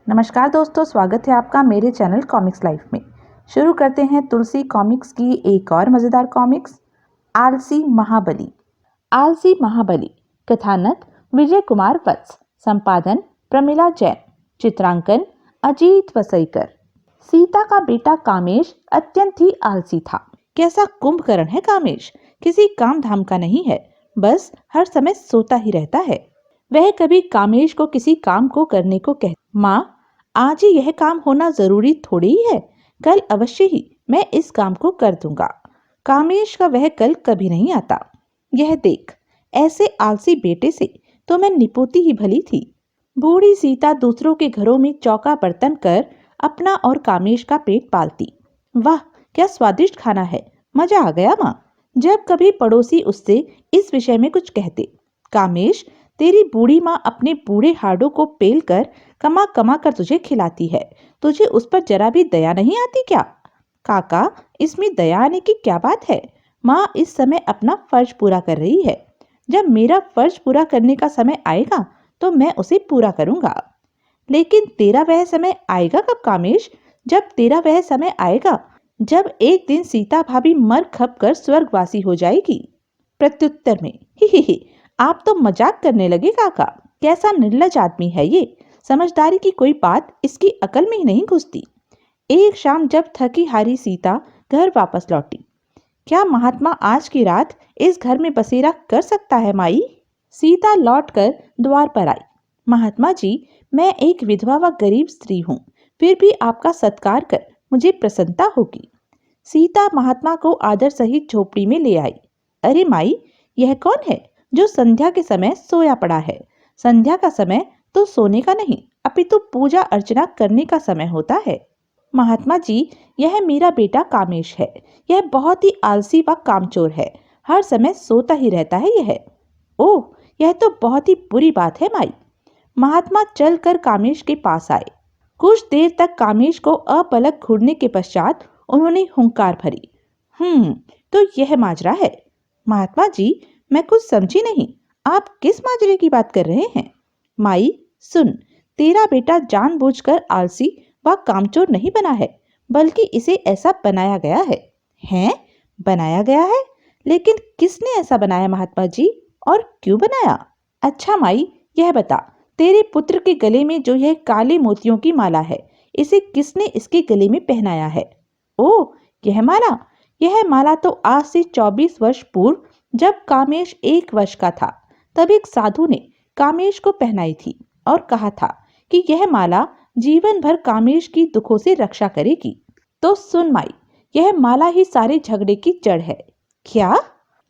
नमस्कार दोस्तों, स्वागत है आपका मेरे चैनल कॉमिक्स लाइफ में। शुरू करते हैं तुलसी कॉमिक्स की एक और मज़ेदार कॉमिक्स, आलसी महाबली। आलसी महाबली। कथानक विजय कुमार वत्स, संपादन प्रमिला जैन, चित्रांकन अजीत वसईकर। सीता का बेटा कामेश अत्यंत ही आलसी था। कैसा कुंभकर्ण है कामेश, किसी काम धाम का नहीं है, बस हर समय सोता ही रहता है। वह कभी कामेश को किसी काम को करने को कह, माँ आज ही यह काम होना जरूरी थोड़ी ही है, कल अवश्य ही मैं इस काम को कर दूंगा। कामेश का वह कल कभी नहीं आता। यह देख, ऐसे आलसी बेटे से तो मैं निपोती ही भली थी। बूढ़ी सीता दूसरों के घरों में चौका बर्तन कर अपना और कामेश का पेट पालती। वाह क्या स्वादिष्ट खाना है, मजा आ गया माँ। जब कभी पड़ोसी उससे इस विषय में कुछ कहते, कामेश तेरी बूढ़ी माँ अपने बूढ़े हाडों को पेल कर कमा कमा कर तुझे खिलाती है, तुझे उस पर जरा भी दया नहीं आती क्या? काका, इसमें दया आने की क्या बात है? माँ इस समय अपना फर्ज पूरा कर रही है। जब मेरा फर्ज पूरा करने का समय आएगा तो मैं उसे पूरा करूंगा। लेकिन तेरा वह समय आएगा कब कामेश? जब तेरा वह समय आएगा जब एक दिन सीता भाभी मर खप कर स्वर्गवासी हो जाएगी। प्रत्युत्तर में ही आप तो मजाक करने लगे काका। कैसा निर्लज आदमी है ये, समझदारी की कोई बात इसकी अकल में ही नहीं घुसती। एक शाम जब थकी हारी सीता घर वापस लौटी, क्या महात्मा आज की रात इस घर में बसेरा कर सकता है माई? सीता लौटकर द्वार पर आई। महात्मा जी, मैं एक विधवा व गरीब स्त्री हूँ, फिर भी आपका सत्कार कर मुझे प्रसन्नता होगी। सीता महात्मा को आदर सहित झोपड़ी में ले आई। अरे माई, यह कौन है जो संध्या के समय सोया पड़ा है? संध्या का समय तो सोने का नहीं अपितु पूजा अर्चना करने का समय होता है। महात्मा जी, यह मेरा बेटा कामेश है। यह बहुत ही आलसी व कामचोर है, हर समय सोता ही रहता है यह। ओह, यह तो बहुत ही बुरी बात है माई। महात्मा चलकर कामेश के पास आए। कुछ देर तक कामेश को अपलक घूरने के पश्चात उन्होंने हुंकार भरी। तो यह माजरा है। महात्मा जी, मैं कुछ समझी नहीं, आप किस माजरे की बात कर रहे हैं? माई सुन, तेरा बेटा जानबूझकर आलसी व कामचोर नहीं बना है, बल्कि इसे ऐसा बनाया गया है। हैं? बनाया गया है? लेकिन किसने ऐसा बनाया महात्मा जी, और क्यों बनाया? अच्छा माई, यह बता, तेरे पुत्र के गले में जो यह काले मोतियों की माला है, इसे किसने इसके गले में पहनाया है? ओह, यह माला तो आज से 24 वर्ष पूर्व जब कामेश 1 वर्ष का था, तब एक साधु ने कामेश को पहनाई थी और कहा था कि यह माला जीवन भर कामेश की दुखों से रक्षा करेगी। तो सुन माई, यह माला ही सारे झगड़े की जड़ है। क्या?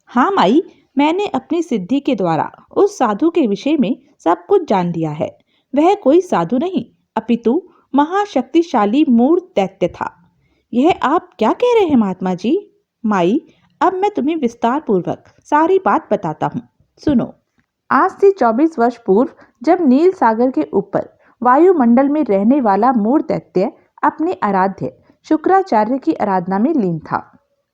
हाँ माई, मैंने अपनी सिद्धि के द्वारा उस साधु के विषय में सब कुछ जान लिया है। वह कोई साधु नहीं अपितु महाशक्तिशाली मूर्त दैत्य था। यह आप क्या कह रहे हैं महात्मा जी? माई, अब मैं तुम्हें विस्तार पूर्वक सारी बात बताता हूँ, सुनो। आज से 24 वर्ष पूर्व जब नील सागर के ऊपर वायुमंडल में रहने वाला मूर दैत्य अपने आराध्य शुक्राचार्य की आराधना में लीन था।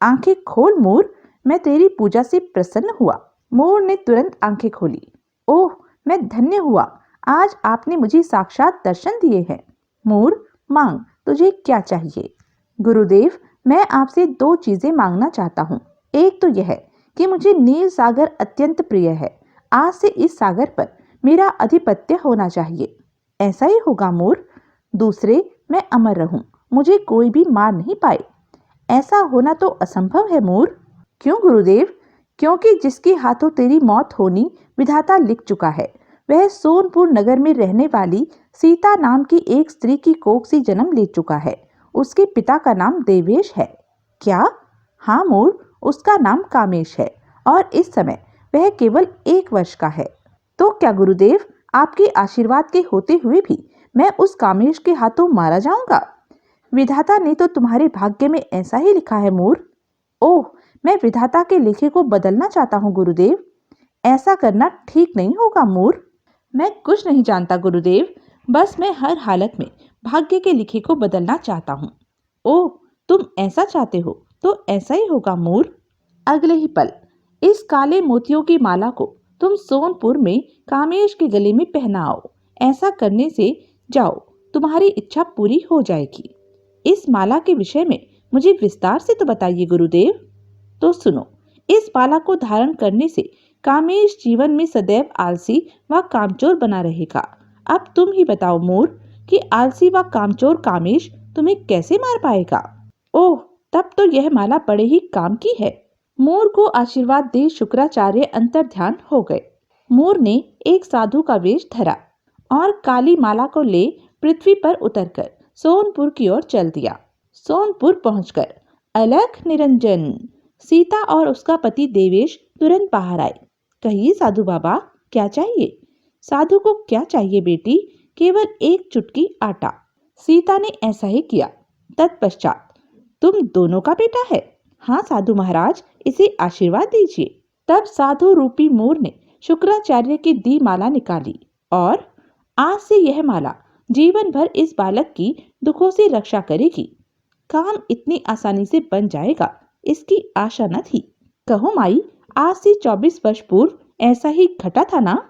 आंखें खोल मूर, मैं तेरी पूजा से प्रसन्न हुआ। मोर ने तुरंत आंखें खोली। ओह, मैं धन्य हुआ, आज आपने मुझे साक्षात दर्शन दिए हैं। मोर, मांग, तुझे क्या चाहिए? गुरुदेव, मैं आपसे 2 चीजें मांगना चाहता हूँ। एक तो यह कि मुझे नील सागर अत्यंत प्रिय है, आज से इस सागर पर मेरा अधिपत्य होना चाहिए। ऐसा ही होगा मोर। दूसरे, मैं अमर रहूं, मुझे कोई भी मार नहीं पाए। ऐसा होना तो असंभव है मोर। क्यों गुरुदेव? क्योंकि जिसके हाथों तेरी मौत होनी विधाता लिख चुका है, वह सोनपुर नगर में रहने वाली सीता नाम की एक स्त्री की कोख से जन्म ले चुका है। उसके पिता का नाम देवेश है। क्या? हाँ मोर, उसका नाम कामेश है और इस समय वह केवल 1 वर्ष का है। तो क्या गुरुदेव, आपके आशीर्वाद के होते हुए भी मैं उस कामेश के हाथों मारा जाऊंगा? विधाता ने तो तुम्हारे भाग्य में ऐसा ही लिखा है मोर। ओह, मैं विधाता के लिखे को बदलना चाहता हूँ गुरुदेव। ऐसा करना ठीक नहीं होगा मोर। मैं कुछ नहीं जानता गुरुदेव, बस मैं हर हालत में भाग्य के लिखे को बदलना चाहता हूँ। ओह, तुम ऐसा चाहते हो तो ऐसा ही होगा मोर। अगले ही पल इस काले मोतियों की माला को तुम सोनपुर में कामेश के गले में पहनाओ। ऐसा करने से जाओ, तुम्हारी इच्छा पूरी हो जाएगी। इस माला के विषय में मुझे विस्तार से तो बताइए गुरुदेव। तो सुनो, इस माला को धारण करने से कामेश जीवन में सदैव आलसी व कामचोर बना रहेगा। अब तुम ही बताओ मूर्ख कि आलसी व कामचोर कामेश तुम्हें कैसे मार पाएगा। ओह, तब तो यह माला बड़े ही काम की है। मोर को आशीर्वाद दे शुक्राचार्य अंतर्ध्यान हो गए। मोर ने एक साधु का वेश धरा और काली माला को ले पृथ्वी पर उतरकर सोनपुर की ओर चल दिया। सोनपुर पहुंचकर अलख निरंजन, सीता और उसका पति देवेश तुरंत बाहर आए। कहिए साधु बाबा, क्या चाहिए? साधु को क्या चाहिए बेटी? केवल एक चुटकी आटा। सीता ने ऐसा ही किया। तत्पश्चात, तुम दोनों का बेटा है? हाँ साधु महाराज, इसे आशीर्वाद दीजिए। तब साधु रूपी मोर ने शुक्राचार्य की दी माला निकाली और आज से यह माला जीवन भर इस बालक की दुखों से रक्षा करेगी। काम इतनी आसानी से बन जाएगा, इसकी आशा न थी। कहो माई, आज से 24 वर्ष पूर्व ऐसा ही घटा था ना?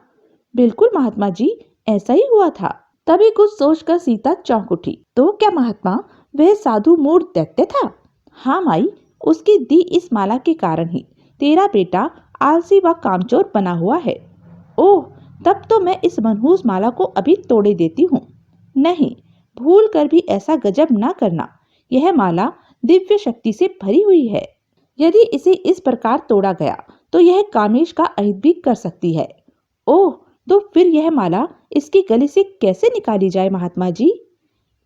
बिल्कुल महात्मा जी, ऐसा ही हुआ था। तभी कुछ सोचकर सीता चौंक उठी। तो क्या महात्मा, वह साधु मोर दैत्य था? हाँ माई, उसकी दी इस माला के कारण ही तेरा बेटा आलसी व कामचोर बना हुआ है। ओह, तब तो मैं इस मनहूस माला को अभी तोड़े देती हूँ। नहीं, भूल कर भी ऐसा गजब ना करना। यह माला दिव्य शक्ति से भरी हुई है। यदि इसे इस प्रकार तोड़ा गया तो यह कामेश का अहित भी कर सकती है। ओह, तो फिर यह माला इसके गले से कैसे निकाली जाए महात्मा जी?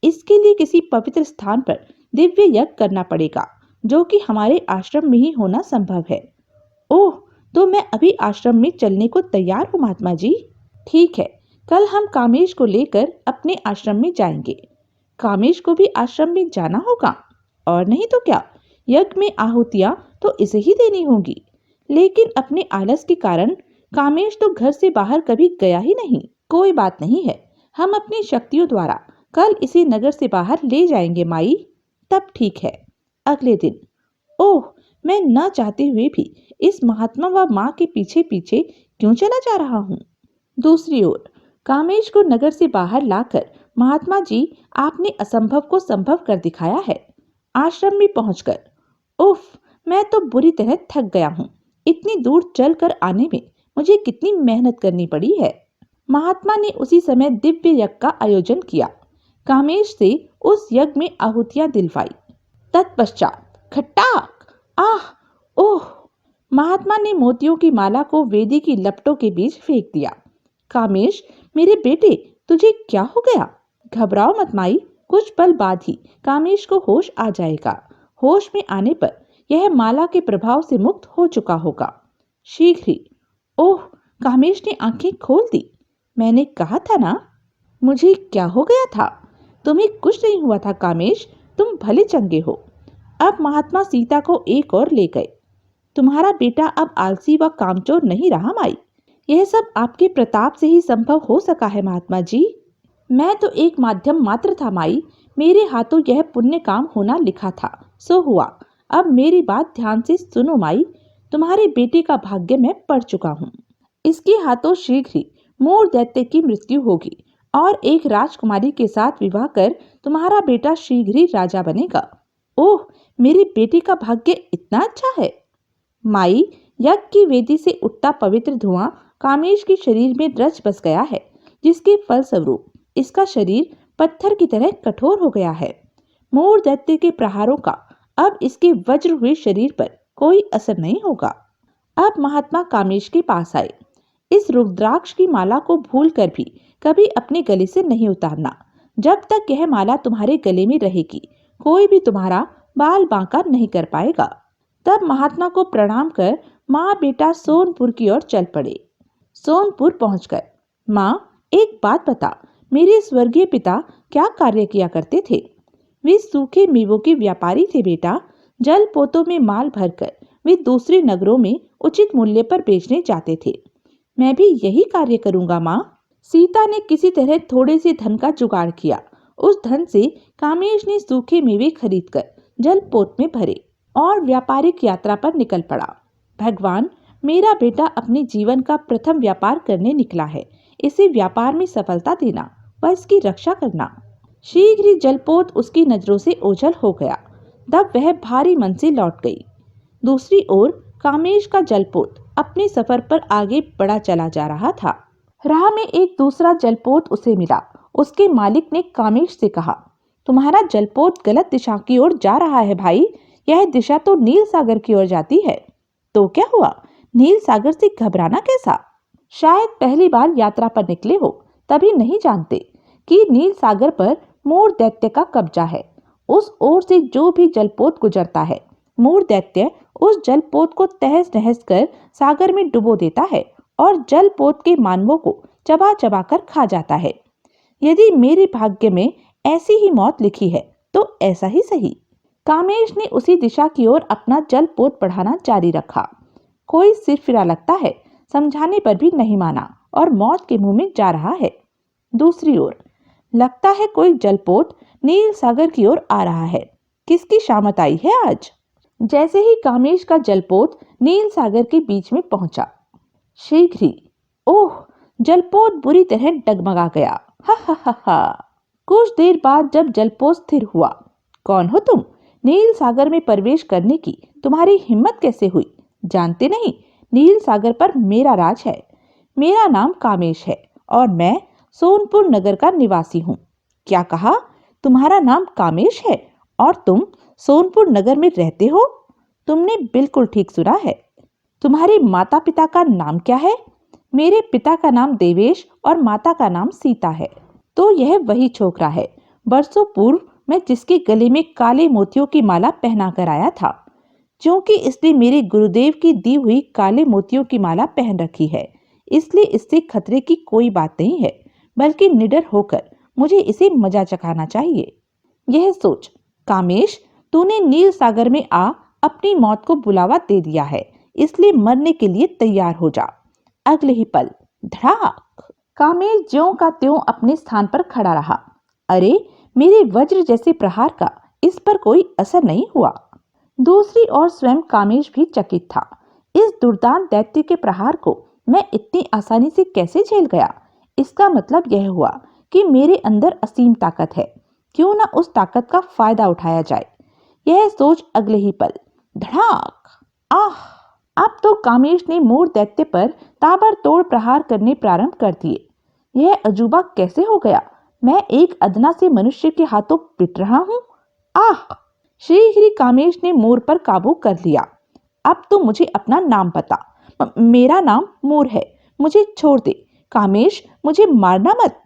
इसके लिए किसी पवित्र स्थान पर दिव्य यज्ञ करना पड़ेगा, जो कि हमारे आश्रम में ही होना संभव है। ओह, तो मैं अभी आश्रम में चलने को तैयार हूँ महात्मा जी। ठीक है, कल हम कामेश को लेकर अपने आश्रम में जाएंगे। कामेश को भी आश्रम में जाना होगा, और नहीं तो क्या, यज्ञ में आहुतियां तो इसे ही देनी होगी। लेकिन अपने आलस के कारण कामेश तो घर से बाहर कभी गया ही नहीं। कोई बात नहीं है, हम अपनी शक्तियों द्वारा कल इसे नगर से बाहर ले जाएंगे माई। तब ठीक है। अगले दिन, ओह, मैं न चाहते हुए भी इस महात्मा व माँ के पीछे पीछे क्यों चला जा रहा हूँ। दूसरी ओर, कामेश को नगर से बाहर लाकर महात्मा जी आपने असंभव को संभव कर दिखाया है। आश्रम में पहुंचकर, उफ, मैं तो बुरी तरह थक गया हूँ। इतनी दूर चलकर आने में मुझे कितनी मेहनत करनी पड़ी है। महात्मा ने उसी समय दिव्य यज्ञ का आयोजन किया। कामेश से उस यज्ञ में आहुतियां दिलवाई। तत्पश्चात खट्टाक, आह, ओह, महात्मा ने मोतियों की माला को वेदी की लपटों के बीच फेंक दिया। कामेश, मेरे बेटे, तुझे क्या हो गया? घबराओ मत माई, कुछ पल बाद ही कामेश को होश आ जाएगा। होश में आने पर यह माला के प्रभाव से मुक्त हो चुका होगा। शीघ्र ही। ओह, कामेश ने आंखें खोल दी। मैंने कहा था ना। मुझे क्या हो गया था? तुम्हें कुछ नहीं हुआ था कामेश, तुम भले चंगे हो। अब महात्मा सीता को एक और ले गए। तुम्हारा बेटा अब आलसी व कामचोर नहीं रहा माई। यह सब आपके प्रताप से ही संभव हो सका है महात्मा जी। मैं तो एक माध्यम मात्र था माई, मेरे हाथों यह पुण्य काम होना लिखा था, सो हुआ। अब मेरी बात ध्यान से सुनो माई, तुम्हारे बेटे का भाग्य मैं पढ़ चुका हूँ। इसके हाथों शीघ्र ही मोर दैत्य की मृत्यु होगी और एक राजकुमारी के साथ विवाह कर तुम्हारा बेटा शीघ्र ही राजा बनेगा। ओह, मेरे बेटे का भाग्य इतना अच्छा है। माई, यज्ञ की वेदी से उठता पवित्र धुआं कामेश के शरीर में रच बस गया है, जिसके फलस्वरूप इसका शरीर पत्थर की तरह कठोर हो गया है। मोर दैत्य के प्रहारों का अब इसके वज्र हुए शरीर पर कोई असर नहीं होगा। अब महात्मा कामेश के पास आए। इस रुद्राक्ष की माला को भूल कर भी कभी अपने गले से नहीं उतारना। जब तक यह माला तुम्हारे गले में रहेगी, कोई भी तुम्हारा बाल बांका नहीं कर पाएगा। तब महात्मा को प्रणाम कर माँ बेटा सोनपुर की ओर चल पड़े। सोनपुर पहुंचकर, माँ, एक बात बता, मेरे स्वर्गीय पिता क्या कार्य किया करते थे? वे सूखे मेवों के व्यापारी थे बेटा। जल पोतों में माल भरकर वे दूसरे नगरों में उचित मूल्य पर बेचने जाते थे। मैं भी यही कार्य करूंगा माँ। सीता ने किसी तरह थोड़े से धन का जुगाड़ किया। उस धन से कामेश ने सूखे मेवे खरीदकर जल पोत में भरे और व्यापारिक यात्रा पर निकल पड़ा। भगवान, मेरा बेटा अपने जीवन का प्रथम व्यापार करने निकला है। इसे व्यापार में सफलता देना व इसकी रक्षा करना। शीघ्र ही जलपोत उसकी नजरों से ओझल हो गया। तब वह भारी मन से लौट गई। दूसरी ओर कामेश का जलपोत अपने सफर पर आगे बढ़ा चला जा रहा था। राह में एक दूसरा जलपोत उसे मिला। उसके मालिक ने कामेश से कहा, तुम्हारा जलपोत गलत दिशा की ओर जा रहा है भाई। यह दिशा तो नील सागर की ओर जाती है। तो क्या हुआ? नील सागर से घबराना कैसा? शायद पहली बार यात्रा पर निकले हो, तभी नहीं जानते कि नील सागर पर मोर दैत्य का कब्जा है। उस ओर से जो भी जलपोत गुजरता है, मोर दैत्य उस जलपोत को तहस नहस कर सागर में डुबो देता है और जलपोत के मानवों को चबा चबा कर खा जाता है। यदि मेरे भाग्य में ऐसी ही मौत लिखी है तो ऐसा ही सही। कामेश ने उसी दिशा की ओर अपना जलपोत बढ़ाना जारी रखा। कोई सिरफिरा लगता है, समझाने पर भी नहीं माना और मौत के मुंह में जा रहा है। दूसरी ओर लगता है कोई जलपोत नील सागर की ओर आ रहा है। किसकी शामत आई है आज? जैसे ही कामेश का जलपोत नील सागर के बीच में पहुंचा, शीघ्र ही ओह, जलपोत बुरी तरह डगमगा गया। हा हा हा हा। कुछ देर बाद जब जलपोत स्थिर हुआ, कौन हो तुम? नील सागर में प्रवेश करने की तुम्हारी हिम्मत कैसे हुई? जानते नहीं, नील सागर पर मेरा राज है। मेरा नाम कामेश है और मैं सोनपुर नगर का निवासी हूँ। क्या कहा? तुम्हारा नाम कामेश है और तुम सोनपुर नगर में रहते हो? तुमने बिल्कुल ठीक सुना है। तुम्हारे माता पिता का नाम क्या है? मेरे पिता का नाम देवेश और माता का नाम सीता है। तो यह वही छोकरा है बरसों पूर्व मैं जिसके गले में काले मोतियों की माला पहना कर आया था। क्योंकि इसने मेरे गुरुदेव की दी हुई काले मोतियों की माला पहन रखी है, इसलिए इससे खतरे की कोई बात नहीं है, बल्कि निडर होकर मुझे इसे मजा चखाना चाहिए। यह सोच, कामेश, तूने नील सागर में आ अपनी मौत को बुलावा दे दिया है, इसलिए मरने के लिए तैयार हो जा। अगले ही पल धड़ाक, कामेश ज्यों का त्यों अपने स्थान पर खड़ा रहा। अरे, मेरे वज्र जैसे प्रहार का इस पर कोई असर नहीं हुआ। दूसरी ओर स्वयं कामेश भी चकित था। इस दुर्दांत दैत्य के प्रहार को मैं इतनी आसानी से कैसे झेल गया? इसका मतलब यह हुआ कि मेरे अंदर असीम ताकत है। क्यों न उस ताकत का फायदा उठाया जाए। यह सोच अगले ही पल धड़ाक, आह! अब तो कामेश ने मोर दैत्य पर ताबड़तोड़ प्रहार करने प्रारंभ कर दिए। यह अजूबा कैसे हो गया? मैं एक अदना से मनुष्य के हाथों पिट रहा हूँ। आह! शीघ्र ही कामेश ने मोर पर काबू कर लिया। अब तो मुझे अपना नाम बता। मेरा नाम मोर है। मुझे छोड़ दे। कामेश, मुझे मारना मत।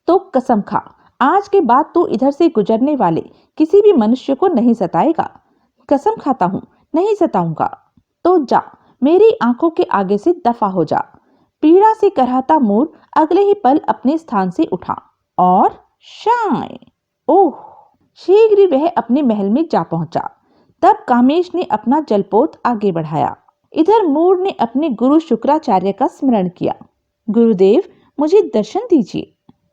तो कसम खा, आज के बाद तू इधर से गुजरने वाले किसी भी मनुष्य को नहीं सताएगा। कसम खाता हूँ, नहीं सताऊंगा। तो जा, मेरी आंखों के आगे से दफा हो जा। पीड़ा से कराहता मोर अगले ही पल अपने स्थान से उठा और शाय, ओह! शीघ्र ही वह अपने महल में जा पहुंचा। तब कामेश ने अपना जलपोत आगे बढ़ाया। इधर मोर ने अपने गुरु शुक्राचार्य का स्मरण किया। गुरुदेव, मुझे दर्शन दीजिए।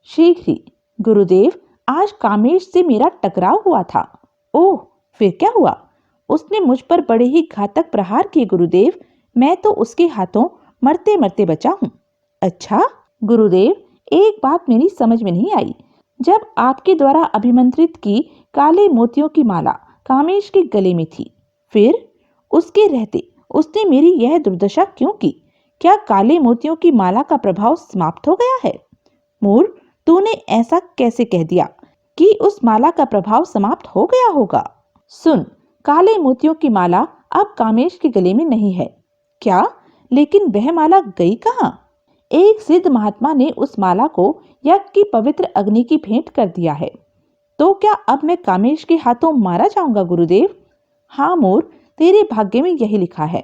शीघ्र ही, गुरुदेव, आज कामेश से मेरा टकराव हुआ था। ओह, फिर क्या हुआ? उसने मुझ पर बड़े ही घातक प्रहार किए गुरुदेव। मैं तो उसके हाथों मरते मरते बचा हूँ। अच्छा गुरुदेव, एक बात मेरी समझ में नहीं आई। जब आपके द्वारा अभिमंत्रित की काले मोतियों की माला कामेश के गले में थी, फिर उसके रहते उसने मेरी यह दुर्दशा क्यों की? क्या काले मोतियों की माला का प्रभाव समाप्त हो गया है? मोर, तूने ऐसा कैसे कह दिया कि उस माला का प्रभाव समाप्त हो गया होगा? सुन, काले मोतियों की माला अब कामेश के गले में नहीं है। क्या? लेकिन वह माला गई कहाँ? एक सिद्ध महात्मा ने उस माला को यज्ञ की पवित्र अग्नि की भेंट कर दिया है। तो क्या अब मैं कामेश के हाथों मारा जाऊंगा गुरुदेव? हाँ मोर, तेरे भाग्य में यही लिखा है।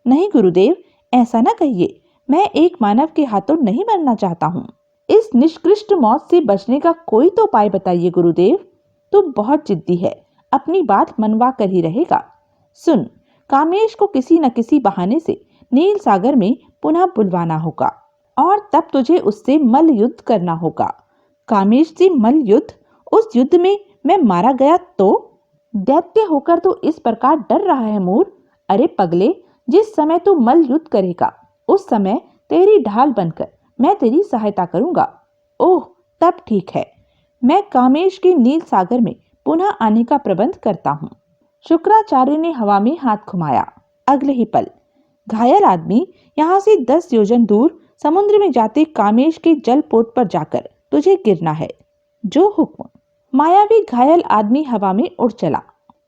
नहीं गुरुदेव, ऐसा ना कहिए। मैं एक मानव के हाथों नहीं मरना चाहता हूँ। इस निष्कृष्ट मौत से बचने का कोई तो उपाय बताइए गुरुदेव। तू बहुत जिद्दी है, अपनी बात मनवा कर ही रहेगा। सुन, कामेश को किसी न किसी बहाने से नील सागर में पुनः बुलवाना होगा और तब तुझे उससे मल्ल युद्ध करना होगा। कामेश से मल्ल युद्ध? उस युद्ध में मैं मारा गया तो? दैत्य होकर तो इस प्रकार डर रहा है मोर। अरे पगले, जिस समय तू मल्ल युद्ध करेगा उस समय तेरी ढाल बनकर मैं तेरी सहायता करूंगा। ओह, तब ठीक है। मैं कामेश के नील सागर में पुनः आने का प्रबंध करता हूँ। शुक्राचार्य ने हवा में हाथ घुमाया। अगले ही पल घायल आदमी यहाँ से 10 योजन दूर समुद्र में जाते कामेश के जलपोत पर जाकर तुझे गिरना है। जो हुक्म। मायावी घायल आदमी हवा में उड़ चला।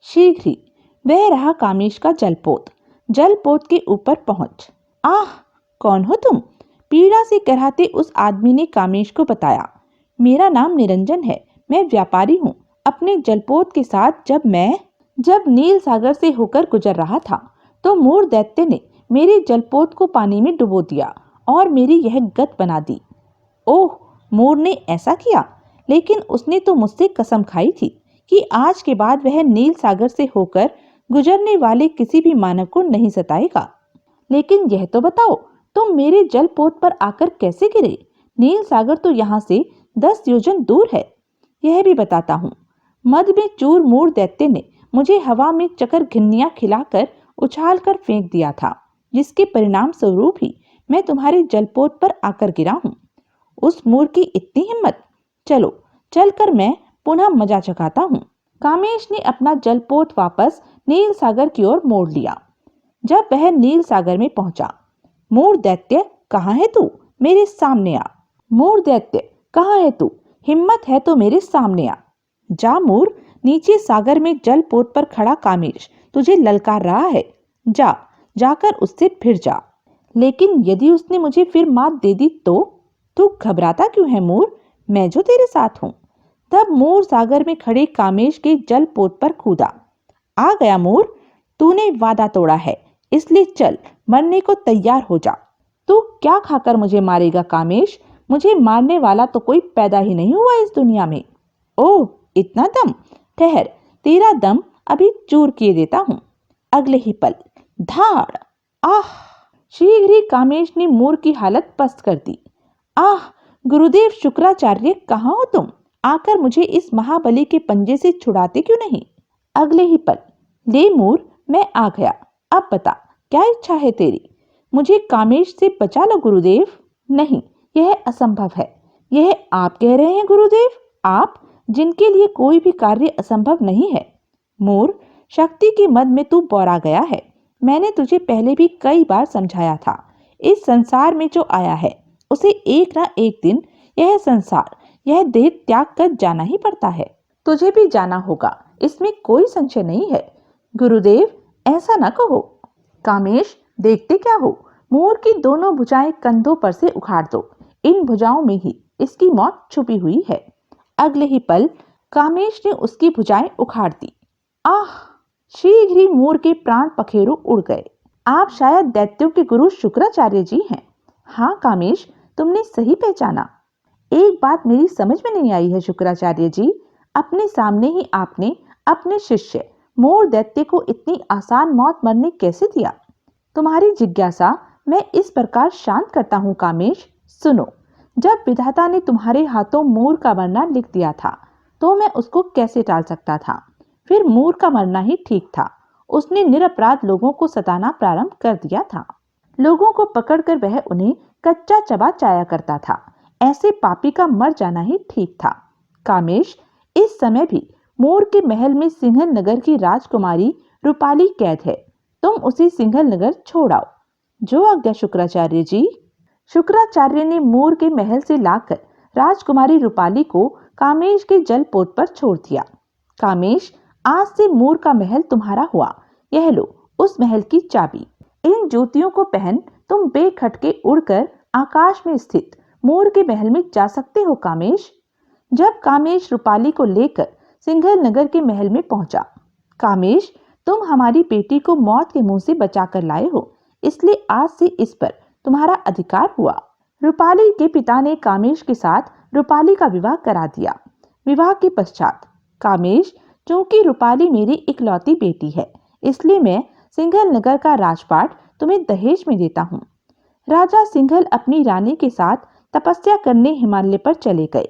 शीघ्र ही वह रहा कामेश का जलपोत। जलपोत के ऊपर पहुंच। आह, कौन हो तुम? पीड़ा से कराहते उस आदमी ने कामेश को बताया। मेरा नाम निरंजन है, मैं व्यापारी हूँ। अपने जलपोत के साथ जब नील सागर से होकर गुजर रहा था तो मूर दैत्य ने मेरे जलपोत को पानी में डुबो दिया और मेरी यह गत बना दी। ओह, मूर ने ऐसा किया? लेकिन उसने तो मुझसे कसम खाई थी कि आज के बाद वह नील सागर से होकर गुजरने वाले किसी भी मानव को नहीं सताएगा। लेकिन यह तो बताओ, तुम मेरे जलपोत पर आकर कैसे गिरे? नील सागर तो यहाँ से 10 योजन दूर है। यह भी बताता हूँ। मद में चूर मूर दैत्य ने मुझे हवा में चकर घिन्नियां खिलाकर उछाल कर फेंक दिया था, जिसके परिणाम स्वरूप ही मैं तुम्हारे जलपोत पर आकर गिरा हूँ। उस मूर की इतनी हिम्मत! चलो चलकर मैं पुनः मजा चखाता हूँ। कामेश ने अपना जलपोत वापस नील सागर की ओर मोड़ लिया। जब वह नील सागर में पहुंचा, मूर दैत्य, कहाँ है तू? मेरे सामने आ। मूर दैत्य, कहाँ है तू? हिम्मत है तो मेरे सामने आ। जा मूर, नीचे सागर में जलपोत पर खड़ा कामेश तुझे ललकार रहा है। जाकर उससे फिर जा। लेकिन यदि उसने मुझे फिर मात दे दी तो? तू घबराता क्यों है मूर? मैं जो तेरे साथ हूँ। तब मूर सागर में खड़े कामेश के जलपोत पर कूदा। आ गया मूर, तूने वादा तोड़ा है, इसलिए चल, मरने को तैयार हो जा। तू क्या खाकर मुझे मारेगा कामेश? मुझे मारने वाला तो कोई पैदा ही नहीं हुआ इस दुनिया में। ओह, इतना दम? ठहर, तेरा दम अभी चूर किए देता हूँ। अगले ही पल धाड़! आह! शीघ्र ही कामेश ने मूर की हालत पस्त कर दी। आह! गुरुदेव शुक्राचार्य, कहाँ हो तुम? आकर मुझे इस महाबली के पंजे से छुड़ाते क्यों नहीं? अगले ही पल ले मूर, मैं आ गया। अब बता, क्या इच्छा है तेरी? मुझे कामेश से बचा लो गुरुदेव। नहीं, यह असंभव है। यह आप कह रहे हैं गुरुदेव? आप, जिनके लिए कोई भी कार्य असंभव नहीं है। मूर, शक्ति के मद में तू बौरा गया है। मैंने तुझे पहले भी कई बार समझाया था। इस संसार में जो आया है उसे एक ना एक दिन यह संसार, यह देह त्याग कर जाना ही पड़ता है। तुझे भी जाना होगा, इसमें कोई संशय नहीं है। गुरुदेव, ऐसा न कहो। कामेश, देखते क्या हो? मोर की दोनों भुजाएं कंधों पर से उखाड़ दो। इन भुजाओं में ही इसकी मौत छुपी हुई है। अगले ही पल कामेश ने उसकी भुजाएं उखाड़ दी। आह! शीघ्र ही मोर के प्राण पखेरु उड़ गए। आप शायद दैत्यों के गुरु शुक्राचार्य जी हैं। हाँ कामेश, तुमने सही पहचाना। एक बात मेरी समझ में नहीं आई है शुक्राचार्य जी, अपने सामने ही आपने अपने शिष्य मोर दैत्य को इतनी आसान मौत मरने कैसे दिया? तुम्हारी जिज्ञासा मैं इस प्रकार शांत करता हूँ कामेश। सुनो, जब विधाता ने तुम्हारे हाथों मोर का मरना लिख दिया था तो मैं उसको कैसे टाल सकता था? फिर मोर का मरना ही ठीक था। उसने निरपराध लोगों को सताना प्रारंभ कर दिया था। लोगों को पकड़कर वह उन्हें कच्चा चबा चाया करता था। ऐसे पापी का मर जाना ही ठीक था। कामेश, इस समय भी मोर के महल में सिंघल नगर की राजकुमारी रूपाली कैद है। तुम उसे सिंघल नगर छोड़ाओ। जो आज्ञा शुक्राचार्य जी। शुक्राचार्य ने मोर के महल से लाकर राजकुमारी रूपाली को कामेश के जलपोत पर छोड़ दिया। कामेश, आज से मोर का महल तुम्हारा हुआ। यह लो उस महल की चाबी। इन जूतियों को पहन तुम बेखटके उड़कर आकाश में स्थित मोर के महल में जा सकते हो कामेश। जब कामेश रूपाली को लेकर सिंघल नगर के महल में पहुंचा। कामेश, तुम हमारी बेटी को मौत के मुंह से बचाकर लाए हो, इसलिए आज से इस पर तुम्हारा अधिकार हुआ। रूपाली के पिता ने कामेश के साथ रूपाली का विवाह करा दिया। विवाह के पश्चात कामेश, चूंकि रूपाली मेरी इकलौती बेटी है, इसलिए मैं सिंघल नगर का राजपाट तुम्हें दहेज में देता हूँ। राजा सिंघल अपनी रानी के साथ तपस्या करने हिमालय पर चले गए।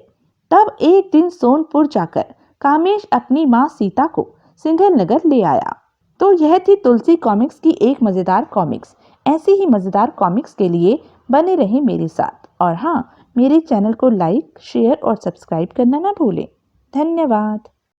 तब एक दिन सोनपुर जाकर कामेश अपनी माँ सीता को सिंघल नगर ले आया। तो यह थी तुलसी कॉमिक्स की एक मजेदार कॉमिक्स। ऐसी ही मजेदार कॉमिक्स के लिए बने रहें मेरे साथ। और हाँ, मेरे चैनल को लाइक, शेयर और सब्सक्राइब करना ना भूलें। धन्यवाद।